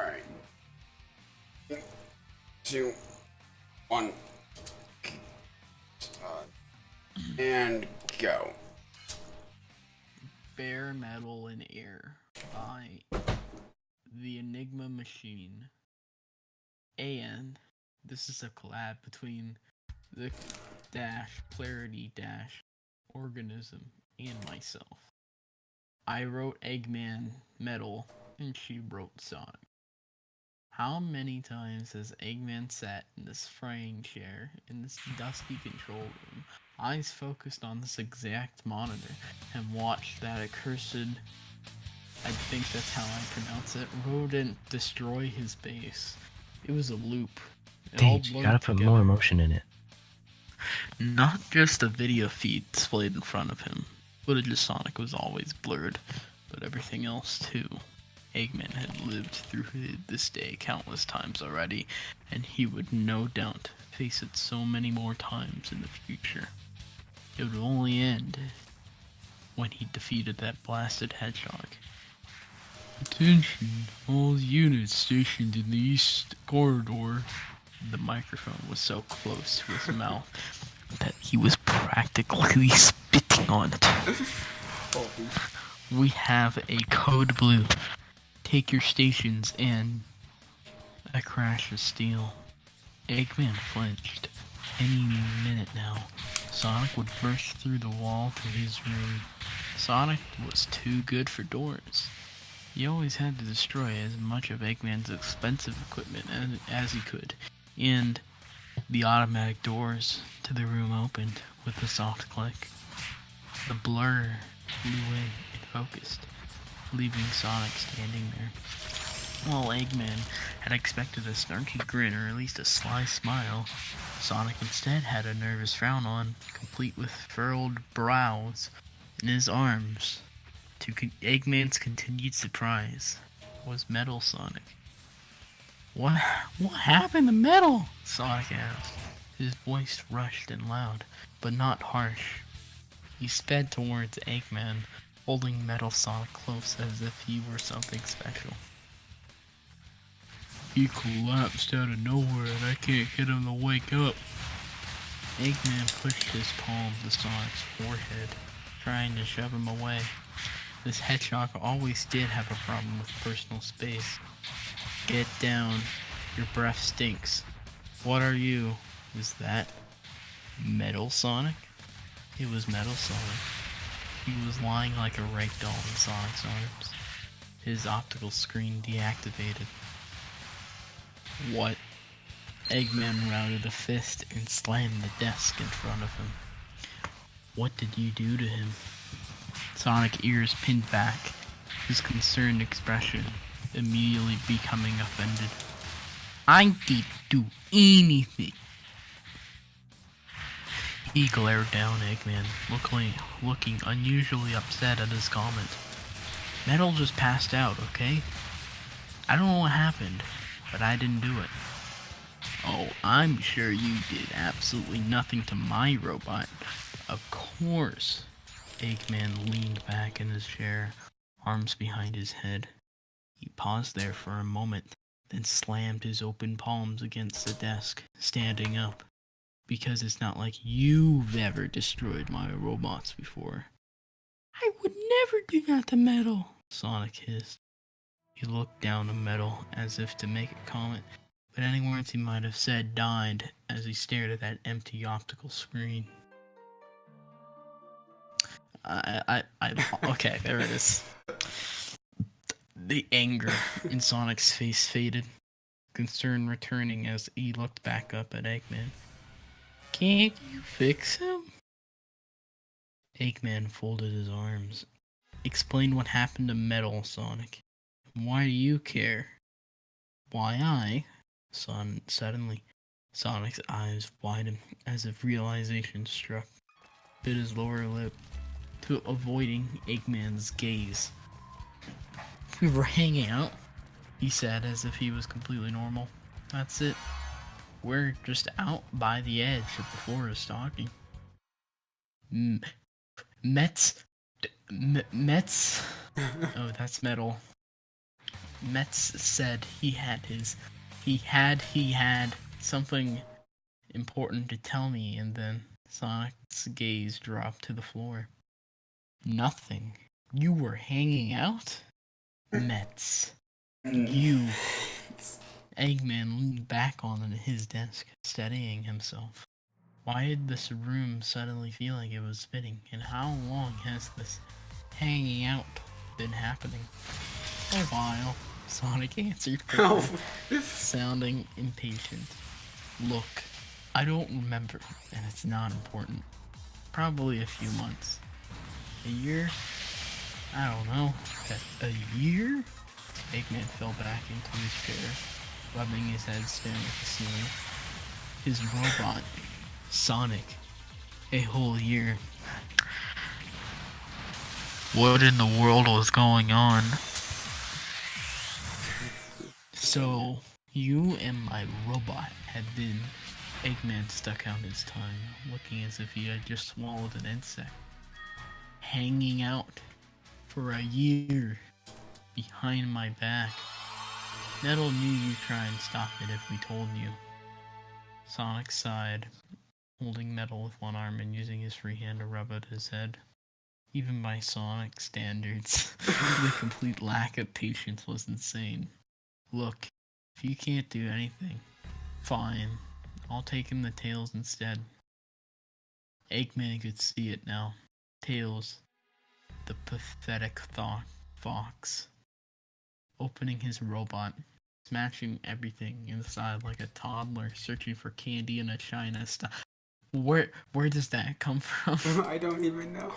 Alright. 2, 1. And go. Bare Metal in Air by the Enigma Machine. And this is a collab between the Clarity Organism and myself. I wrote Eggman Metal and she wrote Sonic. How many times has Eggman sat in this frying chair in this dusty control room, eyes focused on this exact monitor, and watched that accursed, I think that's how I pronounce it, rodent destroy his base? It was a loop. Dage, you gotta put more emotion in it. Not just a video feed displayed in front of him. Footage of Sonic was always blurred, but everything else too. Eggman had lived through this day countless times already, and he would no doubt face it so many more times in the future. It would only end when he defeated that blasted hedgehog. Attention, all units stationed in the east corridor. The microphone was so close to his mouth that he was practically spitting on it. We have a code blue. Take your stations and a crash of steel. Eggman flinched. Any minute now, Sonic would burst through the wall to his room. Sonic was too good for doors. He always had to destroy as much of Eggman's expensive equipment as he could, and the automatic doors to the room opened with a soft click. The blur flew in and focused, leaving Sonic standing there. While Eggman had expected a snarky grin or at least a sly smile, Sonic instead had a nervous frown on, complete with furrowed brows. In his arms, to Eggman's continued surprise, was Metal Sonic. What happened to Metal? Sonic asked. His voice rushed and loud, but not harsh. He sped towards Eggman, holding Metal Sonic close as if he were something special. He collapsed out of nowhere and I can't get him to wake up. Eggman pushed his palm to Sonic's forehead, trying to shove him away. This hedgehog always did have a problem with personal space. Get down. Your breath stinks. What are you? Is that Metal Sonic? It was Metal Sonic. He was lying like a rag doll in Sonic's arms. His optical screen deactivated. What? Eggman routed a fist and slammed the desk in front of him. What did you do to him? Sonic ears pinned back, his concerned expression immediately becoming offended. I didn't do anything. He glared down Eggman, looking unusually upset at his comment. Metal just passed out, okay? I don't know what happened, but I didn't do it. Oh, I'm sure you did absolutely nothing to my robot. Of course. Eggman leaned back in his chair, arms behind his head. He paused there for a moment, then slammed his open palms against the desk, standing up. Because it's not like you've ever destroyed my robots before. I would never do that to Metal, Sonic hissed. He looked down at Metal as if to make a comment, but any words he might have said died as he stared at that empty optical screen. Okay, there it is. The anger in Sonic's face faded, concern returning as he looked back up at Eggman. Can't you fix him? Eggman folded his arms. Explain what happened to Metal, Sonic. Why do you care? Why I? Suddenly, Sonic's eyes widened as if realization struck. Bit his lower lip, to avoiding Eggman's gaze. We were hanging out, he said as if he was completely normal. That's it. We're just out by the edge of the forest talking. Mets? Oh, that's Metal. Metz said he had something important to tell me, and then Sonic's gaze dropped to the floor. Nothing. You were hanging out? Metz. You. Eggman leaned back on his desk, steadying himself. Why did this room suddenly feel like it was spinning, and how long has this hanging out been happening? A while, Sonic answered, sounding impatient. Look, I don't remember, and it's not important. Probably a few months. A year? I don't know. A year? Eggman fell back into his chair, rubbing his head, staring at the ceiling. His robot, Sonic, a whole year. What in the world was going on? So, you and my robot had been... Eggman stuck out his tongue, looking as if he had just swallowed an insect. Hanging out for a year behind my back. Metal knew you'd try and stop it if we told you. Sonic sighed, holding Metal with one arm and using his free hand to rub at his head. Even by Sonic standards, the complete lack of patience was insane. Look, if you can't do anything, fine. I'll take him to Tails instead. Eggman could see it now. Tails, the pathetic fox, opening his robot, smashing everything inside like a toddler searching for candy in a china stuff. Where does that come from? I don't even know.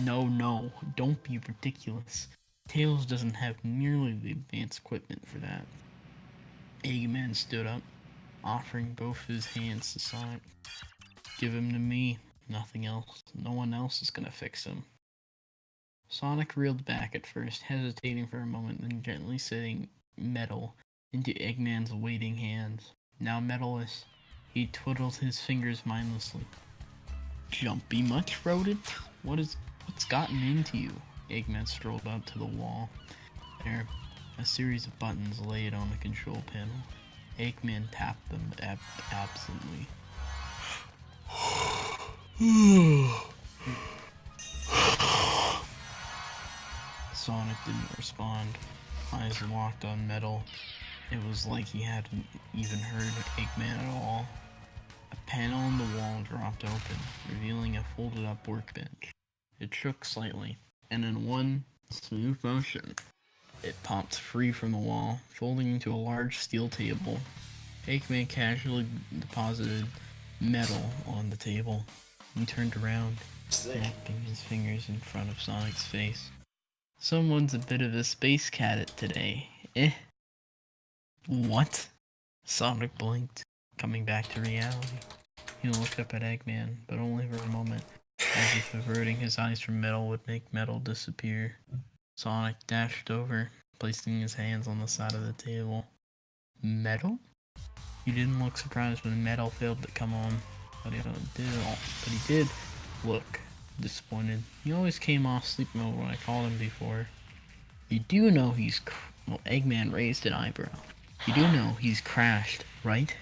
No, don't be ridiculous. Tails doesn't have nearly the advanced equipment for that. Eggman stood up, offering both his hands to Sonic. Give him to me. Nothing else. No one else is gonna fix him. Sonic reeled back at first, hesitating for a moment, then gently setting Metal into Eggman's waiting hands. Now Metalist, he twiddled his fingers mindlessly. Jumpy much, rodent? What's gotten into you? Eggman strolled out to the wall. There, a series of buttons laid on the control panel. Eggman tapped them absently. Sonic didn't respond. Eyes locked on Metal. It was like he hadn't even heard Eggman at all. A panel on the wall dropped open, revealing a folded up workbench. It shook slightly, and in one smooth motion, it popped free from the wall, folding into a large steel table. Eggman casually deposited Metal on the table. He turned around, snapping his fingers in front of Sonic's face. Someone's a bit of a space cadet today, eh? What? Sonic blinked, coming back to reality. He looked up at Eggman, but only for a moment, as if averting his eyes from Metal would make Metal disappear. Sonic dashed over, placing his hands on the side of the table. Metal? He didn't look surprised when Metal failed to come on, but he did look disappointed. He always came off sleep mode when I called him before. You do know Eggman raised an eyebrow. You do know he's crashed, right?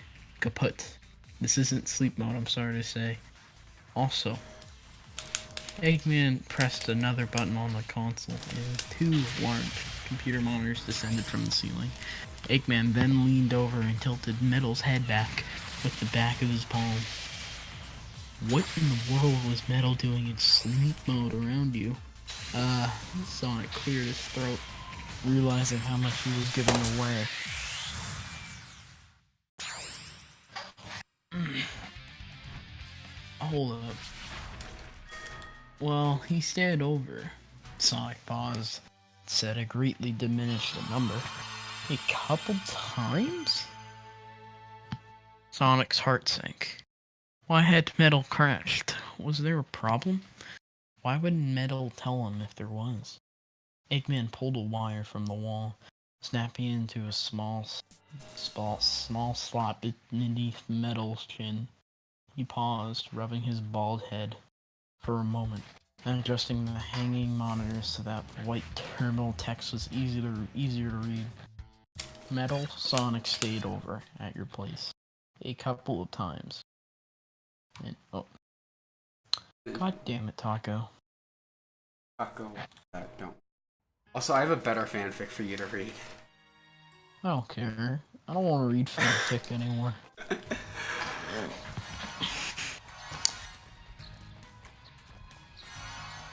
Kaput. This isn't sleep mode, I'm sorry to say. Also, Eggman pressed another button on the console, and two large computer monitors descended from the ceiling. Eggman then leaned over and tilted Metal's head back with the back of his palm. What in the world was Metal doing in sleep mode around you? Sonic cleared his throat, realizing how much he was giving away. Hold up. Well, he stayed over. Sonic paused, said a greatly diminished number. A couple times? Sonic's heart sank. Why had Metal crashed? Was there a problem? Why wouldn't Metal tell him if there was? Eggman pulled a wire from the wall, snapping it into a small slot beneath Metal's chin. He paused, rubbing his bald head. For a moment, and adjusting the hanging monitors so that white terminal text was easier to read. Metal Sonic stayed over at your place a couple of times. And, oh. God damn it, Taco. Taco, don't. Also, I have a better fanfic for you to read. I don't care. I don't want to read fanfic anymore.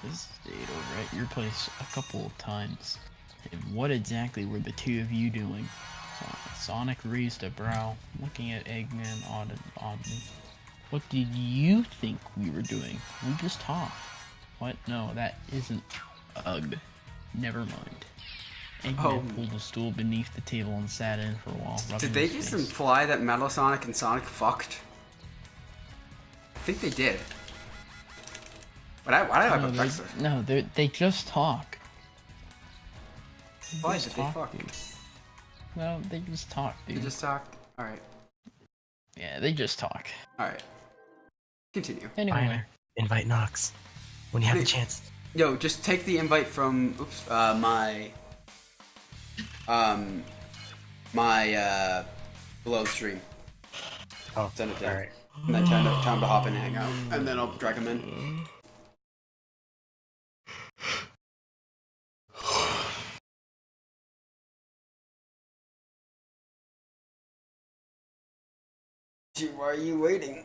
This stayed over at your place a couple of times. And what exactly were the two of you doing? Sonic raised a brow, looking at Eggman oddly. What did you think we were doing? We just talked. What? No, that isn't... Ugh. Never mind. Eggman pulled a stool beneath the table and sat in for a while. Did they just imply that Metal Sonic and Sonic fucked? I think they did. Why do I have a text? No, they just talk. Why did they fuck? Dude. No, they just talk, dude. They just talked? Alright. Yeah, they just talk. Alright. Continue. Anyway. Invite Nox. When you have the chance. Yo, just take the invite from, my below stream. Oh, send it down. Alright. And then tell him to hop in and hang out. And then I'll drag him in. Dude, why are you waiting?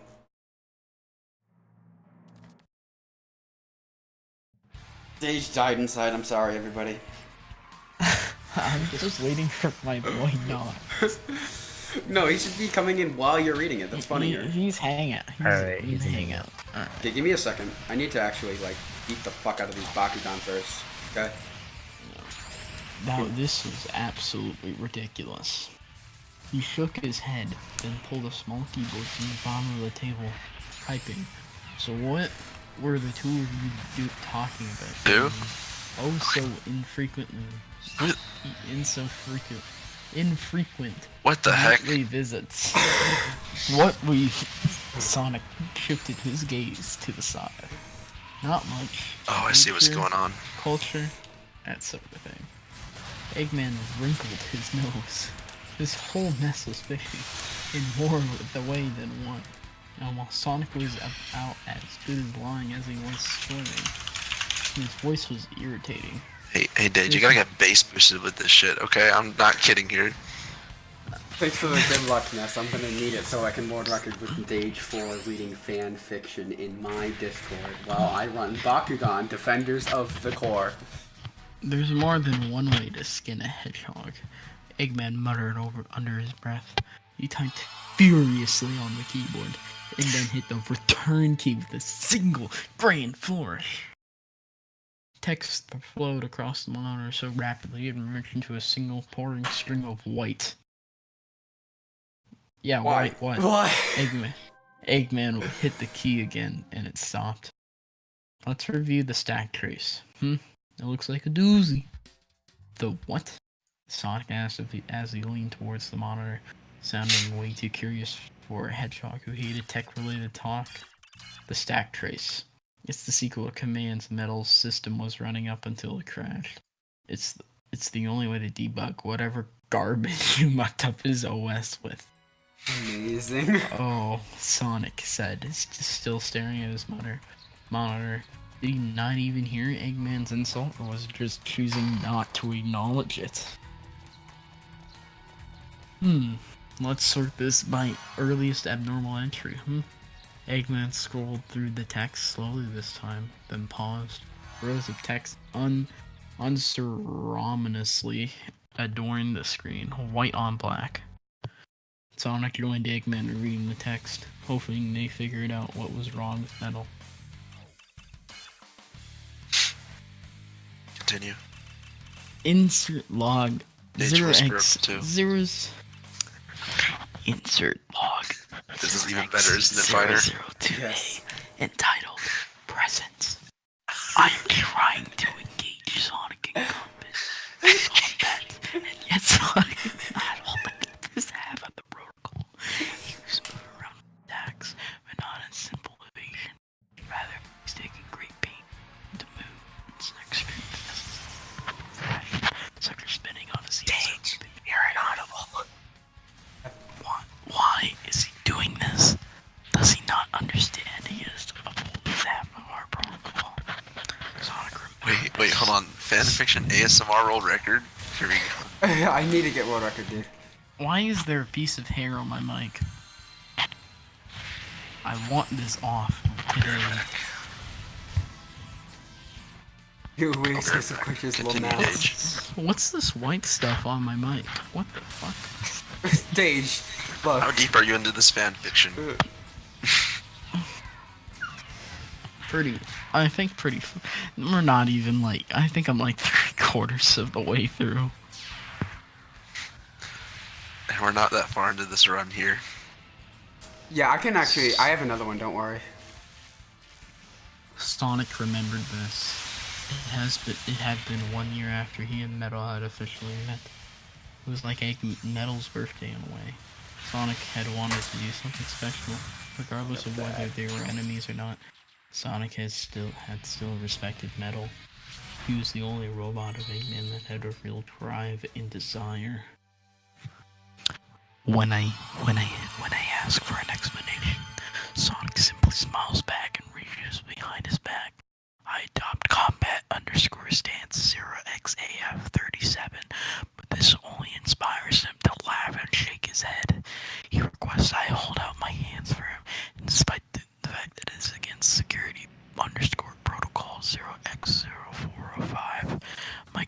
Dage died inside, I'm sorry everybody. I'm just waiting for my boy Nox. No, he should be coming in while you're reading it, that's funnier. He's hanging out. He's hanging out. Alright. Okay, give me a second. I need to actually, like, beat the fuck out of these Bakugan first, okay? Now, this is absolutely ridiculous. He shook his head, then pulled a small keyboard from the bottom of the table, typing. So what were the two of you talking about? Who? Oh, so infrequently. What? Infrequent. What the heck? Visits. What we... Sonic shifted his gaze to the side. Not much. Oh, I see what's going on. Culture, that sort of thing. Eggman wrinkled his nose. This whole mess was fishy, in more the way than one. Now, while Sonic was about as good as lying as he was swimming, his voice was irritating. Hey, Dage, you gotta get bass boosted with this shit, okay? I'm not kidding here. Thanks for the good luck, Ness. I'm gonna need it so I can board record with Dage4 reading fan fiction in my Discord while I run Bakugan, Defenders of the Core. There's more than one way to skin a hedgehog. Eggman muttered under his breath. He typed furiously on the keyboard, and then hit the return key with a single grand flourish. Text flowed across the monitor so rapidly it merged into a single pouring string of white. Yeah, Why? What? Eggman hit the key again, and it stopped. Let's review the stack trace. It looks like a doozy. The what? Sonic asked as he leaned towards the monitor, sounding way too curious for a hedgehog who hated tech-related talk. The stack trace. It's the sequel of Command's Metal's system was running up until it crashed. It's the only way to debug whatever garbage you mucked up his OS with. Amazing. Oh, Sonic said, still staring at his monitor. Did he not even hear Eggman's insult, or was he just choosing not to acknowledge it? Let's sort this by earliest abnormal entry, Eggman scrolled through the text slowly this time, then paused. Rows of text unceremoniously adorned the screen, white on black. Sonic joined Eggman in reading the text, hoping they figured out what was wrong with Metal. Continue. Insert log Dage 0x0's insert log. This is even better, isn't it, Fighter? 002A, Yes. entitled Presence. I'm trying to engage Sonic and Compass combat, and yet Sonic is not holding this half of the protocol. He was around attacks, but not in simple evasion. Rather, he's taking great pain to fanfiction ASMR world record. Here we go. I need to get world record, dude. Why is there a piece of hair on my mic? I want this off today. You weird exclusive creatures, little Continue, mouse. Dage. What's this white stuff on my mic? What the fuck? Dage, look. How deep are you into this fanfiction? I think we're not even like, I think I'm like 3/4 of the way through. And we're not that far into this run here. Yeah, I can actually. I have another one. Don't worry. Sonic remembered this. It had been 1 year after he and Metal had officially met. It was like Metal's birthday in a way. Sonic had wanted to do something special, regardless of whether they were enemies or not. Sonic had still respected Metal. He was the only robot of Eggman that had a real drive and desire. When I ask for an explanation, Sonic simply smiles back and reaches behind his back. I adopt combat _stance 0xAF37, but this only inspires him to laugh and shake his head. He requests I hold out my hands for him, and despite the fact that it's against security _protocol 0x0405, my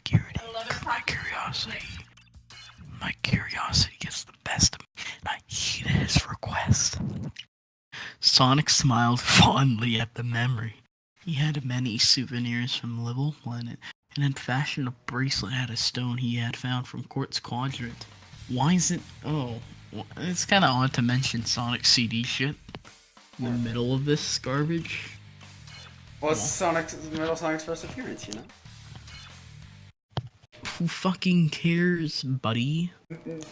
curiosity gets the best of me, and I heed his request. Sonic smiled fondly at the memory. He had many souvenirs from Level Planet, and had fashioned a bracelet out of stone he had found from Quartz Quadrant. Why is it... Oh, it's kind of odd to mention Sonic CD shit in the middle of this garbage. Well, it's Metal Sonic's first appearance, you know? Who fucking cares, buddy?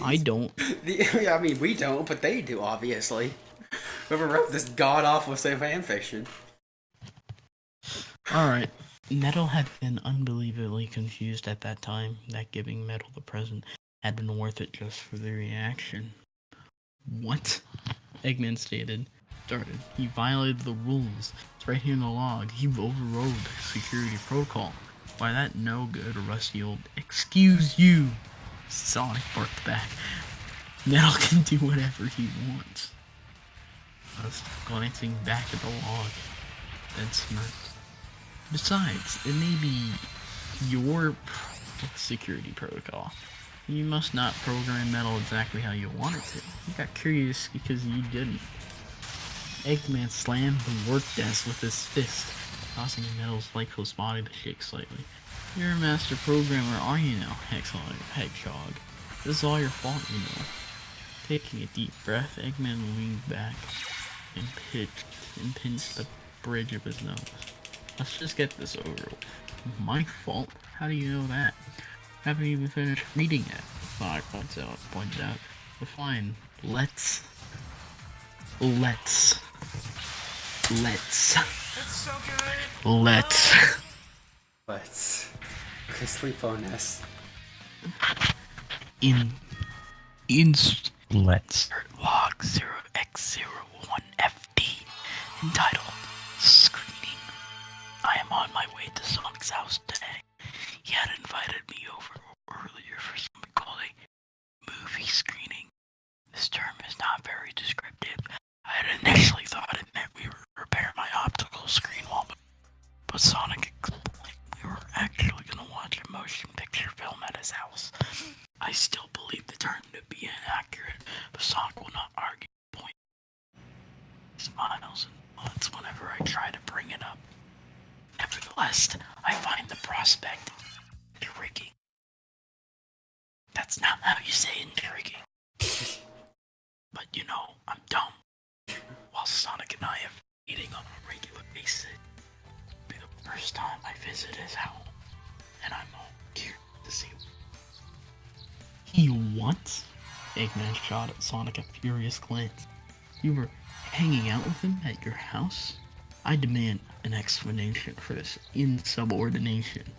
I don't. Yeah, I mean, we don't, but they do, obviously. Whoever wrote this god-awful fanfiction. Alright, Metal had been unbelievably confused at that time that giving Metal the present had been worth it just for the reaction. What? Eggman started. He violated the rules. It's right here in the log. He overrode security protocol. Why that no good, rusty old excuse you, Sonic barked back. Metal can do whatever he wants. I was glancing back at the log, then smirked. Besides, it may be your security protocol. You must not program Metal exactly how you want it to. You got curious because you didn't. Eggman slammed the work desk with his fist, causing Metal's lifeless body to shake slightly. You're a master programmer, are you now, Hedgehog? This is all your fault, you know. Taking a deep breath, Eggman leaned back and pinched the bridge of his nose. Let's just get this over with. My fault? How do you know that? Haven't even finished reading it, Sonic pointed out. But fine, let's. It's so good. Let's. Okay, sleep on this. Let's log 0x01FD entitled Screening. I am on my way to Sonic's house today. He had invited me over earlier for something called a movie screening. This term is not very descriptive. I had initially thought it meant we would repair my optical screen wall, but Sonic explained we were actually going to watch a motion picture film at his house. I still believe the term to be inaccurate, but Sonic will not argue the point. He smiles and nods whenever I try to bring it up. Nevertheless, I find the prospect intriguing. That's not how you say intriguing. But you know, I'm dumb. While Sonic and I have meeting on a regular basis, it'll be the first time I visit his house, and I'm all curious to see he wants. Eggman shot at Sonic a furious glance. You were hanging out with him at your house? I demand an explanation for this insubordination.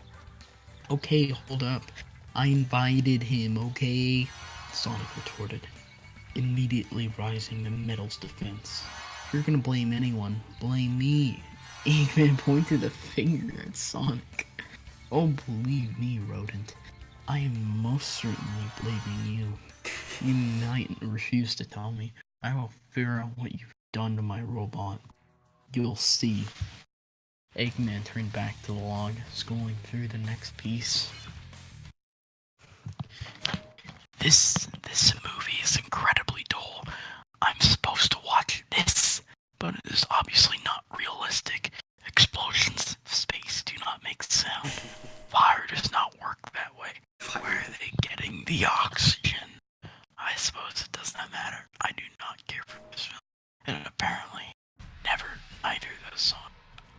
Okay, hold up. I invited him, okay? Sonic retorted, immediately rising to Metal's defense. If you're gonna blame anyone, blame me. Eggman pointed a finger at Sonic. Oh, believe me, rodent. I am most certainly blaming you. You might refuse to tell me. I will figure out what you've done to my robot. You'll see. Eggman turned back to the log, scrolling through the next piece. This movie is incredibly dull. I'm supposed to watch this, but it is obviously not realistic. Explosions of space do not make sound. Fire does not work that way. Where are they getting the oxygen? I suppose it does not matter. I do not care for this film. And apparently, neither does Sonic.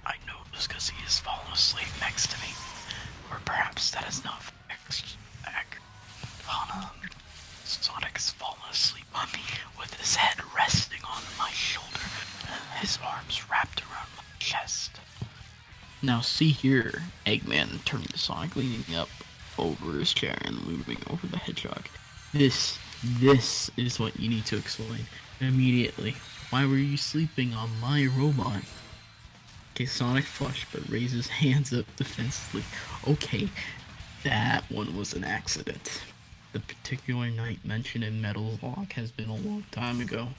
I know this because he has fallen asleep next to me. Or perhaps that is not accurate. Sonic has fallen asleep on me with his head resting on my shoulder and his arms wrapped around my chest. Now see here, Eggman turned to Sonic, leaning up over his chair and moving over the hedgehog. This is what you need to explain immediately. Why were you sleeping on my robot? Okay, Sonic flushed but raised his hands up defensively. Okay, that one was an accident. The particular night mentioned in Metal's log has been a long time ago,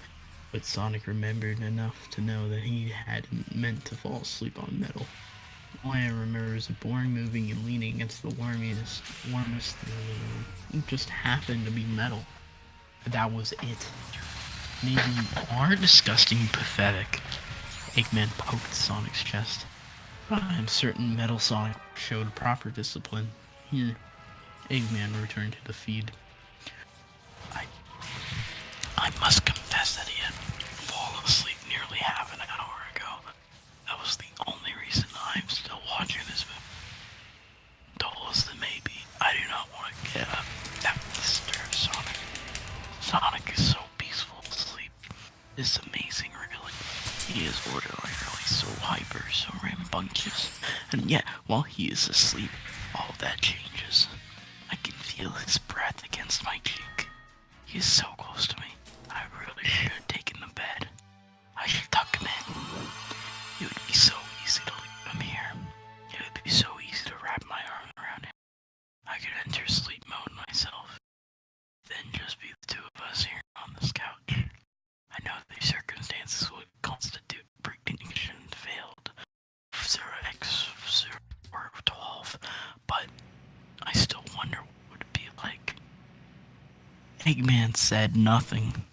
but Sonic remembered enough to know that he hadn't meant to fall asleep on Metal. All I remember is a boring moving and leaning against the warmest it just happened to be Metal. But that was it. Maybe you are disgusting and pathetic. Eggman poked Sonic's chest. But I'm certain Metal Sonic showed proper discipline. Here, Eggman returned to the feed. I must confess that he had fallen asleep nearly half an hour ago. That was the only reason I'm still watching this movie. Dull as it may be, I do not want to get up. That would disturb Sonic. Sonic is so peaceful asleep. It's amazing, really. He is ordinarily so hyper, so rambunctious. And yet, while he is asleep, all that changes. I can feel his breath against my cheek. He is so close to me. I really should have taken the bed. I should tuck him in. It would be so easy to leave him here. It would be so easy to wrap my arm around him. I could enter sleep mode myself. Then just be the two of us here on this couch. I know these circumstances would constitute prediction failed. 0x 0 or 12, but I still wonder what it would be like. Eggman said nothing.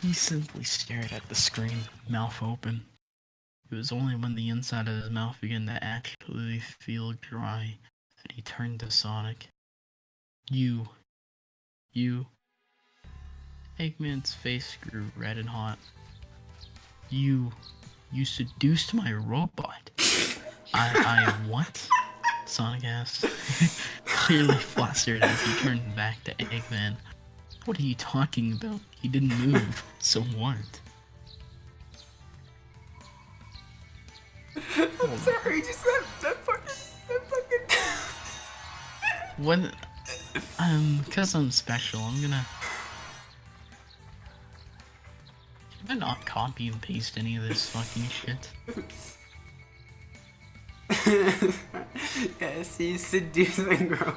He simply stared at the screen, mouth open. It was only when the inside of his mouth began to actually feel dry that he turned to Sonic. You. Eggman's face grew red and hot. You seduced my robot. I what? Sonic asked, clearly flustered as he turned back to Eggman. What are you talking about? He didn't move, so what? I'm sorry, just that fucking. What? Cause I'm special, I'm gonna... Can I not copy and paste any of this fucking shit? Yes, he's seducing girl.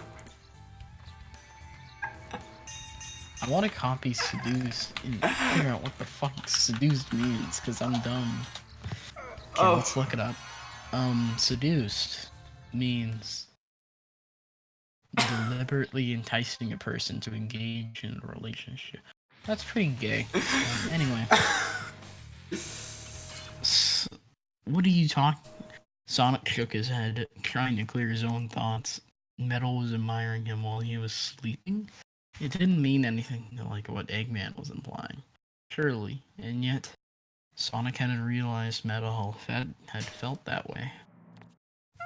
I want to copy seduced and figure out what the fuck seduced means, cause I'm dumb. Okay, let's look it up. Seduced means deliberately enticing a person to engage in a relationship. That's pretty gay. Anyway. What are you talking? Sonic shook his head, trying to clear his own thoughts. Metal was admiring him while he was sleeping. It didn't mean anything like what Eggman was implying. Surely, and yet, Sonic hadn't realized Metal had felt that way.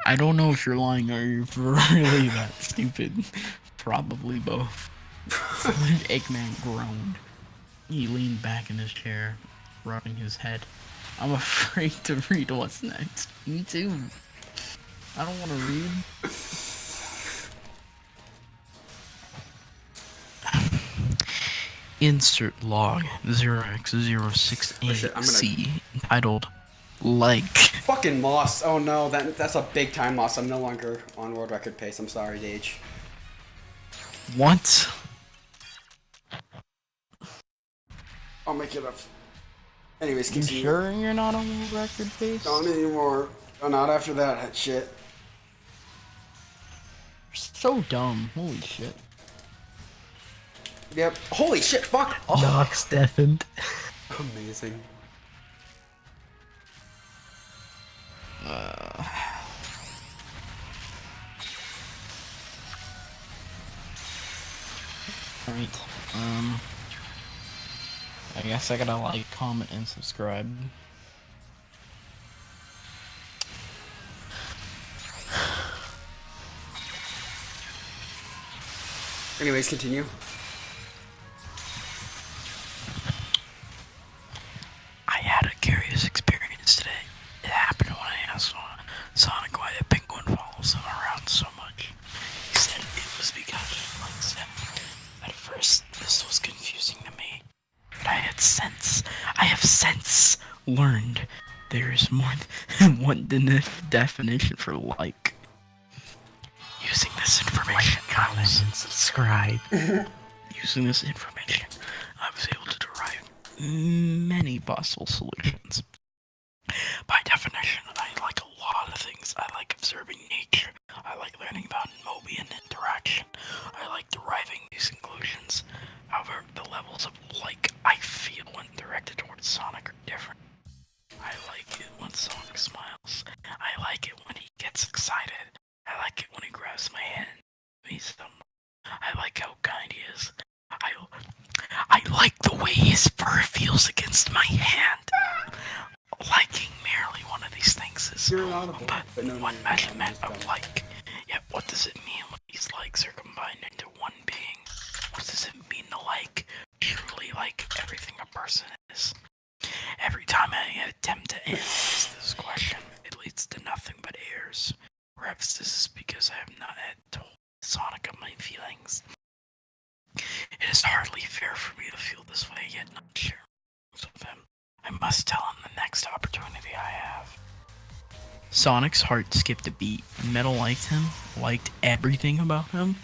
I don't know if you're lying or you're really that stupid. Probably both. Eggman groaned. He leaned back in his chair, rubbing his head. I'm afraid to read what's next. Me too. I don't want to read. Insert log 0x06AC entitled Like, Fucking loss. Oh no, that's a big time loss. I'm no longer on world record pace. I'm sorry, Dage. what? I'll make it up. Anyways, You continue. sure you're not on world record pace? Not anymore. Oh, not after that shit. So dumb. Holy shit. Yep. Holy shit, fuck! Oh, Nox deafened. amazing. Alright, I guess I gotta like, comment, and subscribe. Anyways, continue. I had a curious experience today. It happened when I asked Sonic why the penguin follows him around so much. He said it was because he likes him. At first, this was confusing to me, but I have since learned there is more than one definition for like. Using this information, Comment and subscribe. Using this information, I was able to derive many possible solutions. By definition, I like a lot of things. I like observing nature. I like learning about Mobian interaction. I like deriving these conclusions. However, the levels of like I feel when directed towards Sonic are different. I like it when Sonic smiles. I like it when he gets excited. I like it when he grabs my hand. I like how kind he is. I like the way his fur feels against my hand. Liking merely one of these things is You're inaudible, but no, one no, measurement no, of like. Yet what does it mean when these likes are combined into one being? What does it mean to like truly like everything a person is? Every time I attempt to answer this question, it leads to nothing but errors. Perhaps this is because I have not had told Sonic of my feelings. It is hardly fair for me to feel this way, yet not share with him. I must tell him the next opportunity I have. Sonic's heart skipped a beat. Metal liked him, liked everything about him,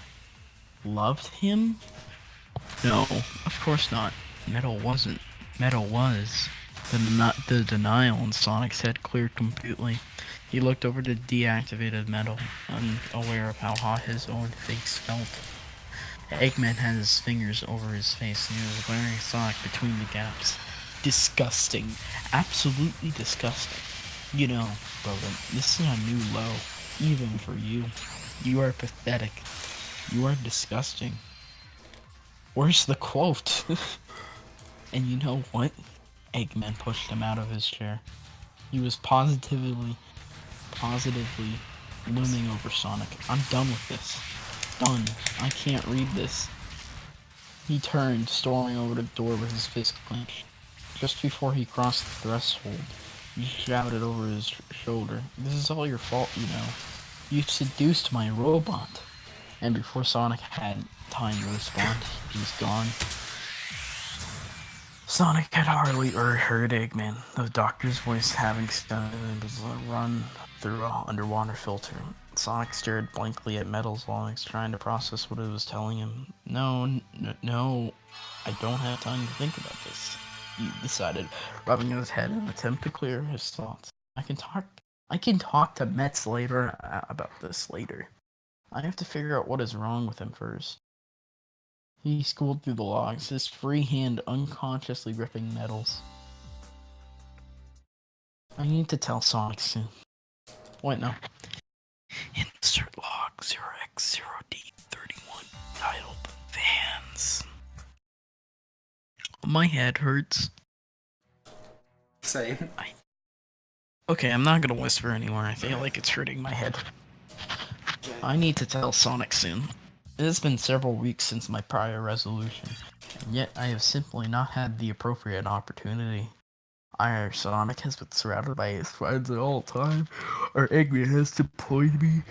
loved him? No, of course not. Metal wasn't. Metal was. The denial in Sonic's head cleared completely. He looked over to deactivated Metal, unaware of how hot his own face felt. Eggman had his fingers over his face and he was glaring at Sonic between the gaps. Disgusting. Absolutely disgusting. You know, Logan, this is a new low, even for you. You are pathetic. You are disgusting. Where's the quote? And you know what? Eggman pushed him out of his chair. He was positively looming over Sonic. I'm done with this. Done. I can't read this. He turned, storming over the door with his fist clenched. Just before he crossed the threshold, he shouted over his shoulder, "This is all your fault, you know. You seduced my robot." And before Sonic had time to respond, he was gone. Sonic had hardly heard Eggman, the doctor's voice having started a run through an underwater filter. Sonic stared blankly at Metal's lungs, trying to process what it was telling him. No, I don't have time to think about this, he decided, rubbing his head in an attempt to clear his thoughts. I can talk to Metz later about this later. I have to figure out what is wrong with him first. He schooled through the logs, his free hand unconsciously ripping metals. I need to tell Sonic soon. Wait, no. Insert log 0x0D31 titled Fans. My head hurts. Same. Okay, I'm not gonna whisper anymore. I feel like it's hurting my head. I need to tell Sonic soon. It has been several weeks since my prior resolution, and yet I have simply not had the appropriate opportunity. Either Sonic has been surrounded by his friends at all time, or Eggman has deployed me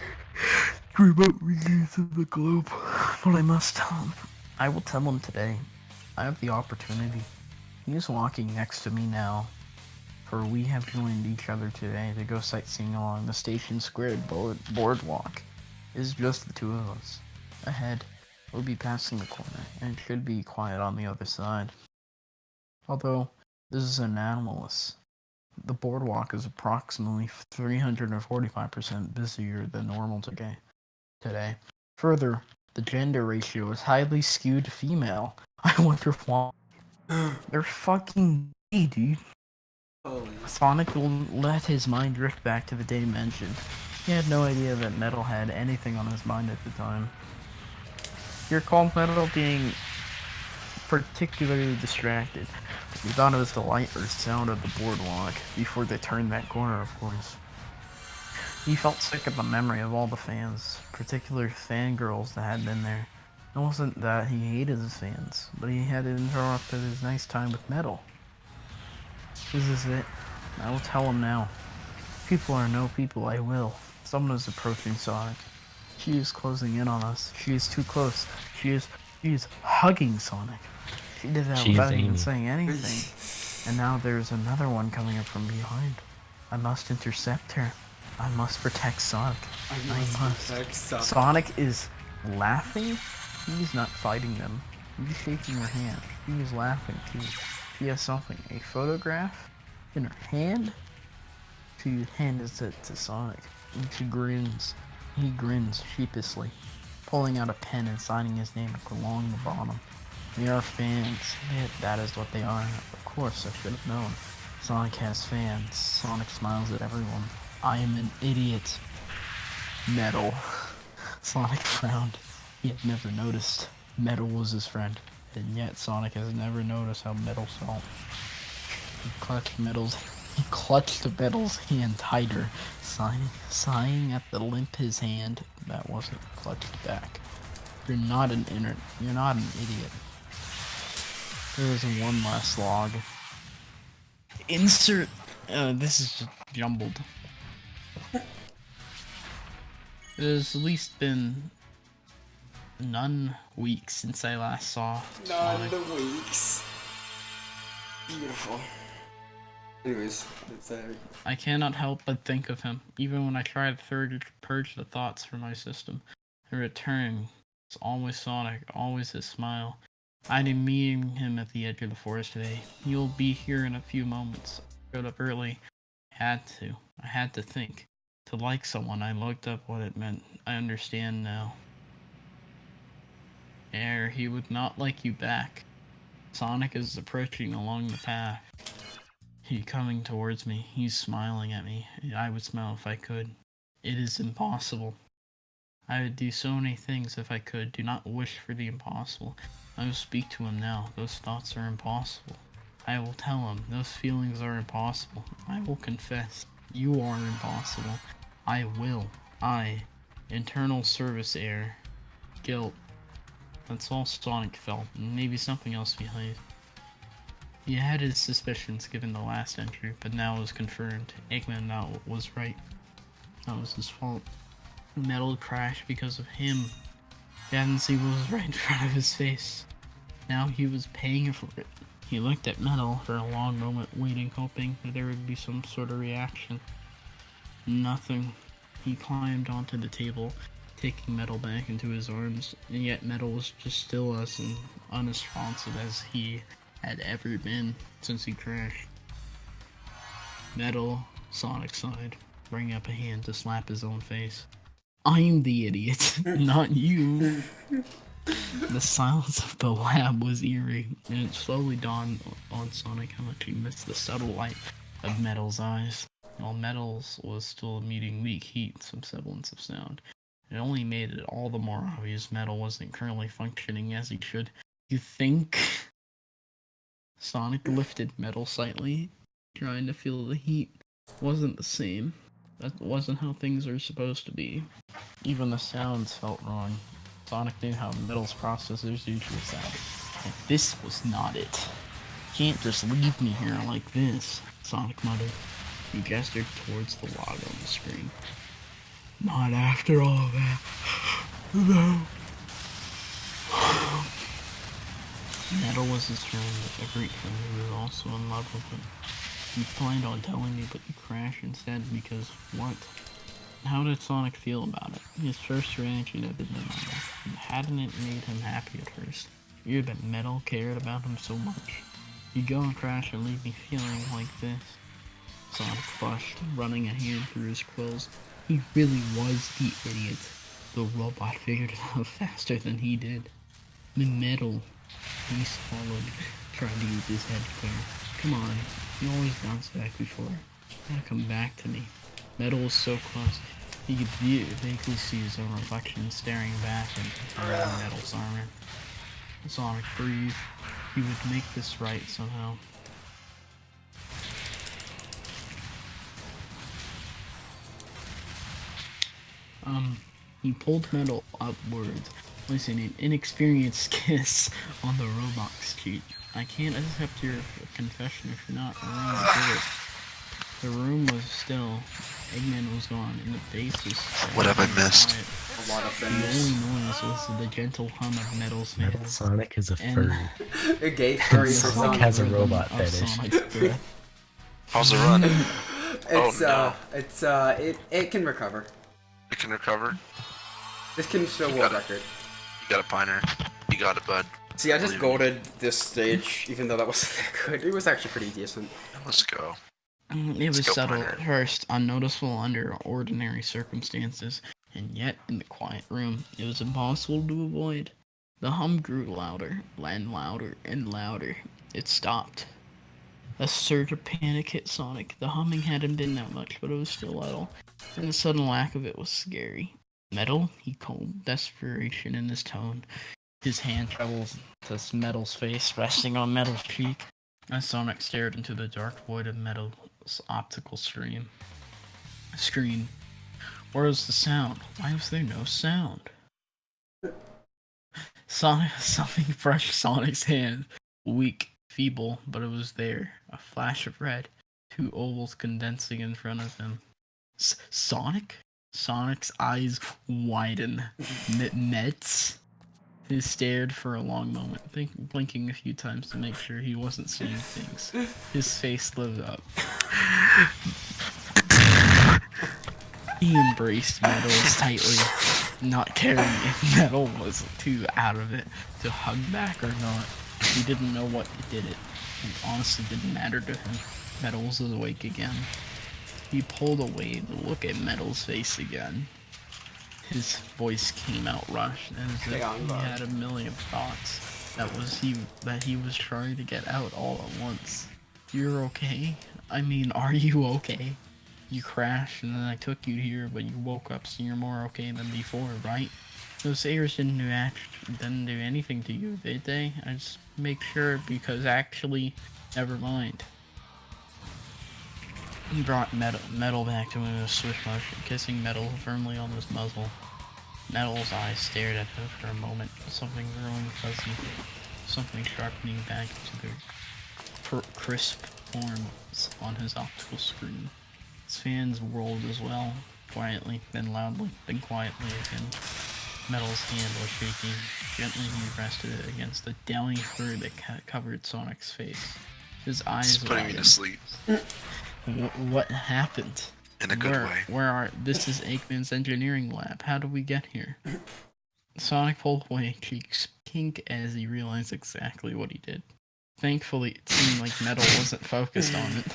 to remote regions of the globe. But I must tell him. I will tell him today. I have the opportunity. He is walking next to me now. for we have joined each other today to go sightseeing along the Station Square boardwalk. It is just the two of us. Ahead, we'll be passing the corner, and it should be quiet on the other side. Although, this is anomalous. The boardwalk is approximately 345% busier than normal today. Further, the gender ratio is highly skewed female. I wonder why. They're fucking gay, dude. Holy. Sonic will let his mind drift back to the day mentioned. He had no idea that Metal had anything on his mind at the time. He recalled Metal being particularly distracted. He thought it was the light or sound of the boardwalk, before they turned that corner, of course. He felt sick at the memory of all the fans, particular fangirls that had been there. It wasn't that he hated his fans, but he had interrupted his nice time with Metal. This is it. I will tell him now. People are no people, I will. Someone is approaching Sonic. She is closing in on us. She is too close. She is hugging Sonic. She did that without even saying anything. And now there's another one coming up from behind. I must intercept her. I must protect Sonic. I must protect Sonic. Sonic is laughing. He's not fighting them. He's shaking her hand. He is laughing too. She has something, a photograph in her hand. She hands it to Sonic, and she grins. He grins sheepishly, pulling out a pen and signing his name along the bottom. We are fans. That is what they are. Of course, I should have known. Sonic has fans. Sonic smiles at everyone. I am an idiot. Metal. Sonic frowned. He had never noticed Metal was his friend, and yet Sonic has never noticed how Metal felt. He clutched Metal's hand tighter, sighing at the limp his hand that wasn't clutched back. You're not an idiot. There is one last log. Insert. This is just jumbled. It has at least been none weeks since I last saw Sonic. None weeks. Beautiful. Anyways, I cannot help but think of him, even when I try to purge the thoughts from my system. I return. It's always Sonic, always his smile. I'd be meeting him at the edge of the forest today. He'll be here in a few moments. I showed up early. I had to think. To like someone, I looked up what it meant. I understand now. He would not like you back. Sonic is approaching along the path. He's coming towards me. He's smiling at me. I would smile if I could. It is impossible. I would do so many things if I could. Do not wish for the impossible. I will speak to him now. Those thoughts are impossible. I will tell him. Those feelings are impossible. I will confess. You are impossible. I will. Internal service error. Guilt. That's all Sonic felt, and maybe something else behind. He had his suspicions given the last entry, but now it was confirmed. Eggman now was right. That was his fault. Metal crashed because of him. He hadn't seen what was right in front of his face. Now he was paying for it. He looked at Metal for a long moment, waiting, hoping that there would be some sort of reaction. Nothing. He climbed onto the table, taking Metal back into his arms, and yet Metal was just still as unresponsive as he had ever been since he crashed. Metal, Sonic sighed, bringing up a hand to slap his own face. I'm the idiot, not you. The silence of the lab was eerie, and it slowly dawned on Sonic how much he missed the subtle light of Metal's eyes. While Metal's was still emitting weak heat, some semblance of sound. It only made it all the more obvious Metal wasn't currently functioning as he should. You think? Sonic lifted Metal slightly, trying to feel the heat. Wasn't the same. That wasn't how things are supposed to be. Even the sounds felt wrong. Sonic knew how Metal's processors usually sound. And this was not it. You can't just leave me here like this, Sonic muttered. He gestured towards the log on the screen. Not after all that. No. Metal was his friend, a great friend who was also in love with him. You planned on telling me, but you crashed instead because what? How did Sonic feel about it? His first reaction had been denial. Hadn't it made him happy at first? Weird that Metal cared about him so much. You go and crash and leave me feeling like this. Sonic flushed, running a hand through his quills. He really was the idiot. The robot figured it out faster than he did. The Metal, he swallowed, trying to use his head clear. Come on, you always bounce back before. Gotta come back to me. Metal was so close, he could vaguely see his own reflection staring back at Metal's armor. Sonic breathed. He would make this right somehow. He pulled Metal upwards, placing an inexperienced kiss on the robot's cheek. I can't accept your confession if you're not around to do it. The room was still. Eggman was gone, and the bass was quiet. What have I missed? A lot of The things. only noise was the gentle hum of Metal's Metal nails. Sonic is a And- furry. A gay furry for Sonic Sonic. has a rhythm robot of fetish. Sonic's breath. How's it run? It's no. it can recover. It can recover. This can show You world got it. record. You got it, Piner. You got it, bud. See, I just Believe me. goated this stage, even though that wasn't that good. It was actually pretty decent. Let's go. It was go, subtle Piner. at first, unnoticeable under ordinary circumstances, and yet in the quiet room, it was impossible to avoid. The hum grew louder, and louder, and louder. It stopped. A surge of panic hit Sonic. The humming hadn't been that much, but it was still little, and the sudden lack of it was scary. Metal? He called, desperation in his tone. His hand travels to Metal's face, resting on Metal's cheek. As Sonic stared into the dark void of Metal's optical screen. Where was the sound? Why was there no sound? Something brushed Sonic's hand. Weak, feeble, but it was there. A flash of red. Two ovals condensing in front of him. Sonic? Sonic's eyes widen. Mets? He stared for a long moment, blinking a few times to make sure he wasn't seeing things. His face lit up. He embraced Metal tightly, not caring if Metal was too out of it to hug back or not. He didn't know what did it. It honestly didn't matter to him. Metal was awake again. He pulled away to look at Metal's face again. His voice came out rushed, as if he had a million thoughts that he was trying to get out all at once. You're okay? I mean, are you okay? You crashed and then I took you here, but you woke up so you're more okay than before, right? Those airs didn't do anything to you, did they? I just make sure because actually, never mind. He brought Metal back to him in a swift motion, kissing Metal firmly on his muzzle. Metal's eyes stared at him for a moment, something growing fuzzy, something sharpening back to their crisp forms on his optical screen. His fans whirled as well, quietly, then loudly, then quietly again. Metal's hand was shaking. Gently he rested it against the downy fur that covered Sonic's face. His eyes It's putting me to widened. sleep What happened? in a good way. This is Eggman's engineering lab. How did we get here? Sonic pulled away, cheeks pink as he realized exactly what he did. Thankfully, it seemed like Metal wasn't focused on it.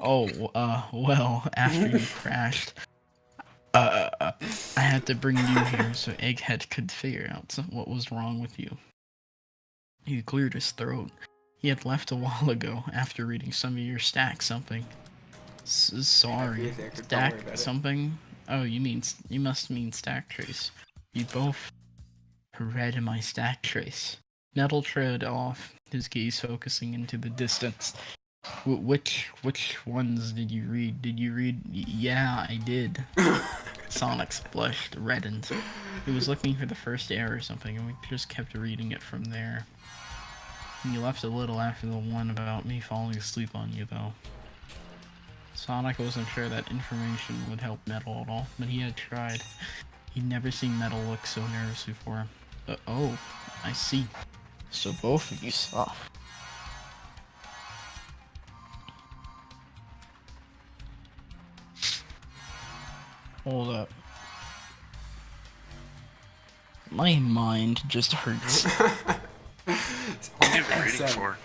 Well, after you crashed, I had to bring you here so Egghead could figure out what was wrong with you. He cleared his throat. He had left a while ago after reading some of your stack something. Sorry, stack something? Oh, you must mean stack trace. You both read my stack trace. Nettle trailed off, his gaze focusing into the distance. Which ones did you read? Did you read? Yeah, I did. Sonic's blushed, reddened. He was looking for the first error or something, and we just kept reading it from there. You left a little after the one about me falling asleep on you, though. Sonic wasn't sure that information would help Metal at all, but he had tried. He'd never seen Metal look so nervous before. Oh, I see. So both of you saw. Hold up. My mind just hurts. How long have you been reading Seven. for?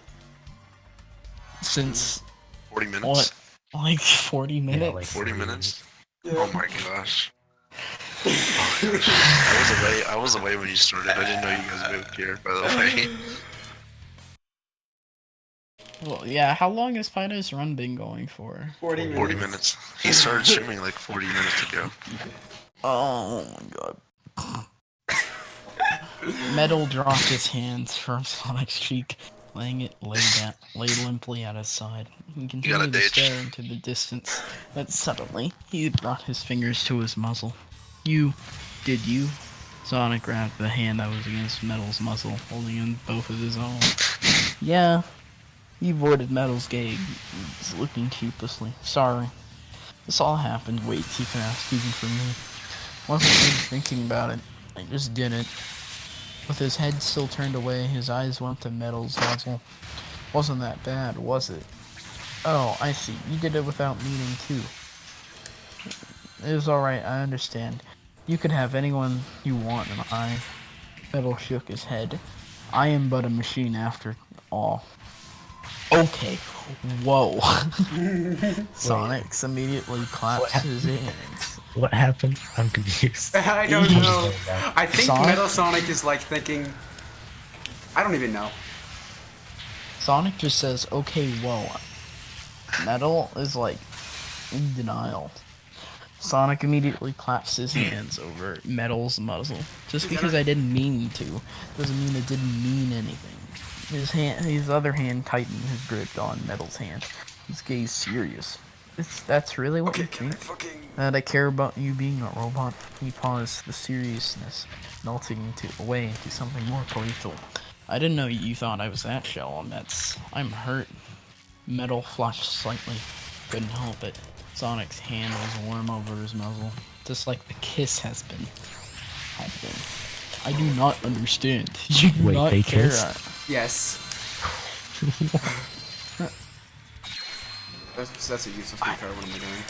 Since 40 minutes? what? Like 40 minutes? like 40 40 minutes? Oh my gosh. Oh gosh. I was away when you started. I didn't know you guys moved here, by the way. Well, yeah, how long has Pydo's run been going for? 40 minutes. 40 minutes. He started streaming like 40 minutes ago. Oh my god. Metal dropped his hands from Sonic's cheek, laying it lay limply at his side. He got a continued to Dage. stare into the distance, but suddenly he brought his fingers to his muzzle. You? Sonic grabbed the hand that was against Metal's muzzle, holding in both of his own. Yeah. He avoided Metal's gaze, looking sheepishly. Sorry. This all happened way too fast, even for me. Wasn't even thinking about it. I just did it. With his head still turned away, his eyes went to Metal's muzzle. Wasn't that bad, was it? Oh, I see. You did it without meaning to. It was alright, I understand. You can have anyone you want, and I... Metal shook his head. I am but a machine after all. Okay. Whoa. Sonic immediately claps his hands. What happened? I'm confused. I don't know. I think Sonic? Metal Sonic is like thinking. I don't even know. Sonic just says, okay, whoa. Metal is like in denial. Sonic immediately claps his hands over Metal's muzzle. Just because I didn't mean to doesn't mean it didn't mean anything. His other hand tightened his grip on Metal's hand. His gaze serious. That's really what you think? That I care about you being a robot? He paused, the seriousness melting away into something more playful. I didn't know you thought I was that shallow, Mets. I'm hurt. Metal flushed slightly. Couldn't help it. Sonic's hand was warm over his muzzle, just like the kiss has been. I do not understand. You do Wait, not they care. kissed? Yes. That's a useless card. What am I doing?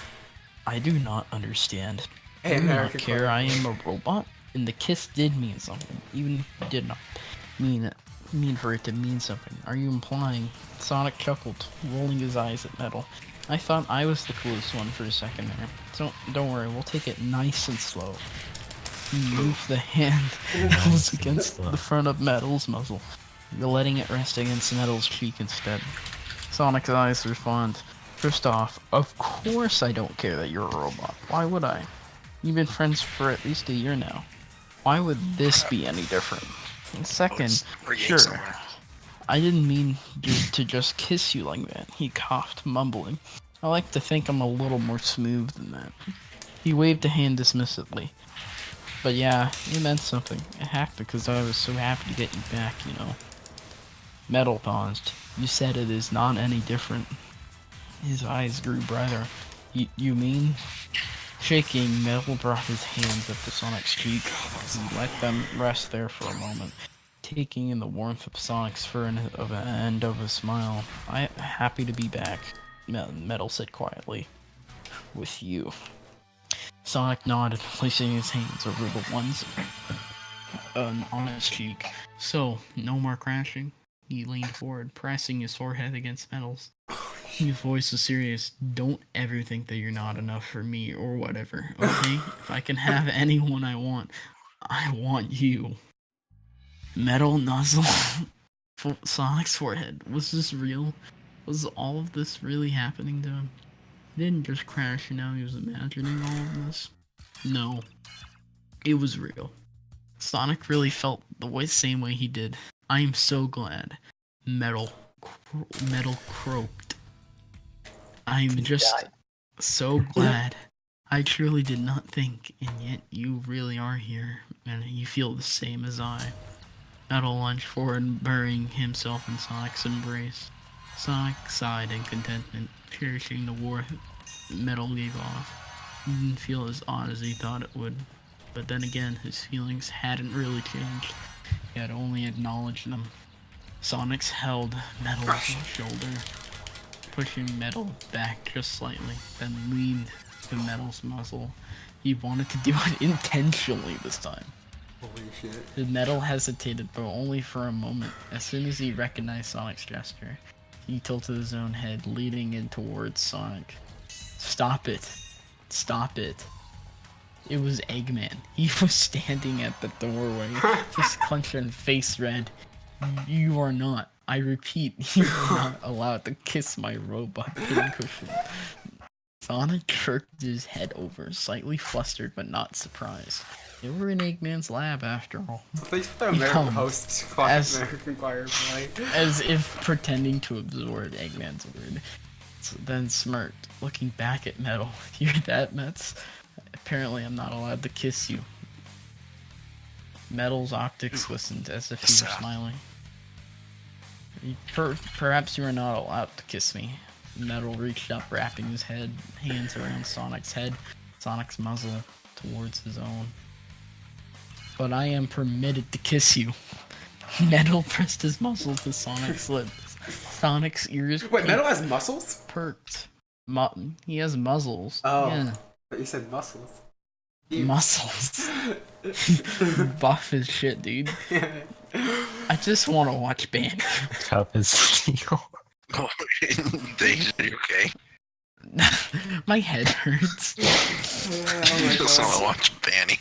I do not understand. Hey, I do not American care. card. I am a robot, and the kiss did mean something, even if it did not mean for it to mean something. Are you implying? Sonic chuckled, rolling his eyes at Metal. I thought I was the coolest one for a second there. Don't worry, we'll take it nice and slow. He moved the hand that was against the front of Metal's muzzle, letting it rest against Metal's cheek instead. Sonic's eyes respond. First off, of course I don't care that you're a robot. Why would I? You've been friends for at least a year now. Why would this be any different? And second, sure, I didn't mean to just kiss you like that. He coughed, mumbling. I like to think I'm a little more smooth than that. He waved a hand dismissively. But yeah, it meant something. It happened because I was so happy to get you back, you know. Metal paused. You said it is not any different. His eyes grew brighter. You mean? Shaking, Metal brought his hands up to Sonic's cheek. He let them rest there for a moment, taking in the warmth of Sonic's fur and of an end of a smile. I'm happy to be back, Metal said quietly. With you. Sonic nodded, placing his hands over the ones on his cheek. So, no more crashing? He leaned forward, pressing his forehead against Metal's. His voice was serious. Don't ever think that you're not enough for me or whatever, okay? If I can have anyone I want you. Metal nuzzle Sonic's forehead. Was this real? Was all of this really happening to him? He didn't just crash and now he was imagining all of this. No. It was real. Sonic really felt the same way he did. I am so glad. Metal croaked. I'm just so glad. I truly did not think, and yet you really are here, and you feel the same as I. Metal lunged forward, burying himself in Sonic's embrace. Sonic sighed in contentment, cherishing the warmth Metal gave off. He didn't feel as odd as he thought it would, but then again, his feelings hadn't really changed. He had only acknowledged them. Sonic's held Metal's shoulder, pushing Metal back just slightly, then leaned to Metal's muzzle He wanted to do it intentionally this time. Holy shit. The Metal hesitated, but only for a moment. As soon as he recognized Sonic's gesture, he tilted his own head, leading in towards Sonic. Stop it. Stop it. It was Eggman. He was standing at the doorway, fist clenched and face red. You are not. I repeat, you are not allowed to kiss my robot pincushion. Sonic jerked his head over, slightly flustered but not surprised. They were in Eggman's lab after all. Thanks for the American host, as- American Firefly. As if pretending to absorb Eggman's word. Then smirked, looking back at Metal. Hear that, Mets? Apparently I'm not allowed to kiss you. Metal's optics glistened as if he were smiling. Perhaps you are not allowed to kiss me. Metal reached up, wrapping his hands around Sonic's head, Sonic's muzzle towards his own. But I am permitted to kiss you. Metal pressed his muzzle to Sonic's lips. Sonic's ears Wait, Metal has muscles? perked. He has muzzles. Oh, Yeah. but you said muscles. Muscles. Buff as shit, dude. I just want to watch Band. Tough as steel. Oh, Dage, are you okay? My head hurts. Oh my Just want to god. watch Banning.